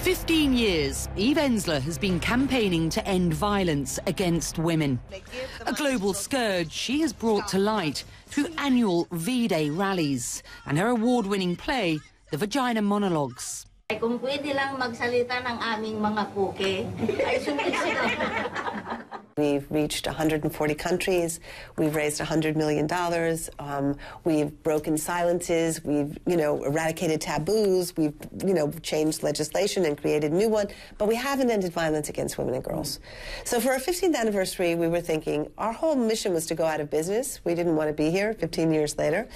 15 years, Eve Ensler has been campaigning to end violence against women. A global scourge she has brought to light through annual V-Day rallies and her award-winning play, The Vagina Monologues. Kung pwede lang magsalita ng aming mga puke, ay sumisid. We've reached 140 countries. We've raised $100 million. We've broken silences. We've, eradicated taboos. We've, changed legislation and created new one. But we haven't ended violence against women and girls. So for our 15th anniversary, we were thinking our whole mission was to go out of business. We didn't want to be here 15 years later.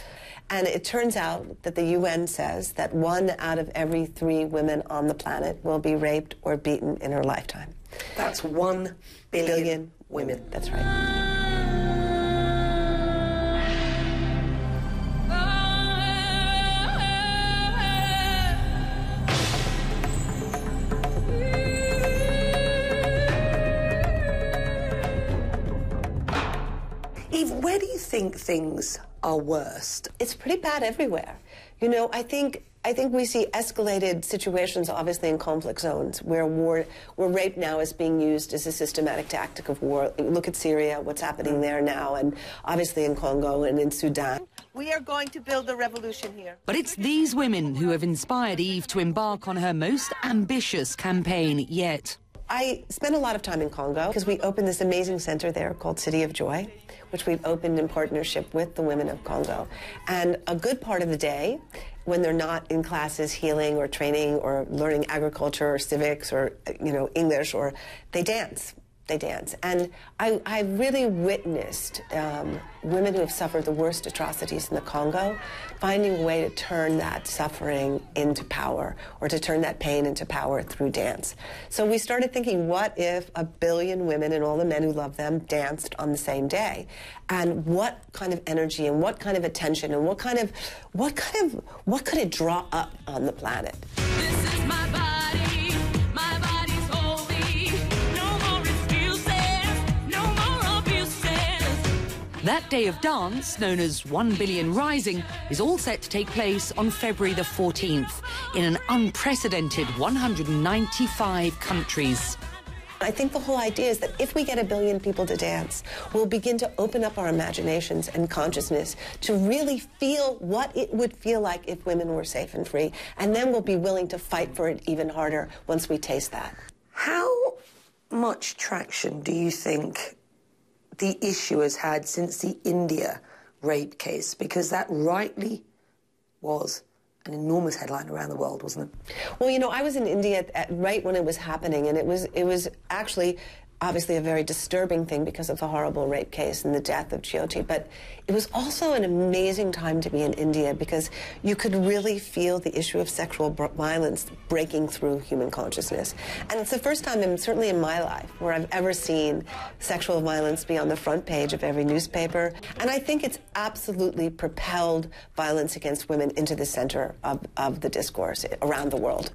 And it turns out that the UN says that 1 out of every 3 women on the planet will be raped or beaten in her lifetime. That's 1 billion women. That's right. Eve, where do you think things are worst? It's pretty bad everywhere. I think we see escalated situations, obviously, in conflict zones where rape now is being used as a systematic tactic of war. Look at Syria, what's happening there now, and obviously in Congo and in Sudan. We are going to build a revolution here. But it's these women who have inspired Eve to embark on her most ambitious campaign yet. I spent a lot of time in Congo because we opened this amazing center there called City of Joy, which we've opened in partnership with the women of Congo. And a good part of the day, when they're not in classes healing or training or learning agriculture or civics or, English, or they dance. They dance. And I really witnessed women who have suffered the worst atrocities in the Congo finding a way to turn that suffering into power, or to turn that pain into power through dance. So we started thinking, what if 1 billion women and all the men who love them danced on the same day? And what kind of energy and what kind of attention and what could it draw up on the planet? This is my body. My body's holy. No more excuses. No more abuses. That day of dance, known as 1 Billion Rising, is all set to take place on February the 14th in an unprecedented 195 countries. I think the whole idea is that if we get 1 billion people to dance, we'll begin to open up our imaginations and consciousness to really feel what it would feel like if women were safe and free. And then we'll be willing to fight for it even harder once we taste that. How much traction do you think the issue has had since the India rape case? Because that rightly was an enormous headline around the world, wasn't it? Well, I was in India right when it was happening, and it was actually obviously a very disturbing thing because of the horrible rape case and the death of Jyoti. But it was also an amazing time to be in India because you could really feel the issue of sexual violence breaking through human consciousness. And it's the first time, certainly in my life, where I've ever seen sexual violence be on the front page of every newspaper. And I think it's absolutely propelled violence against women into the center of the discourse around the world.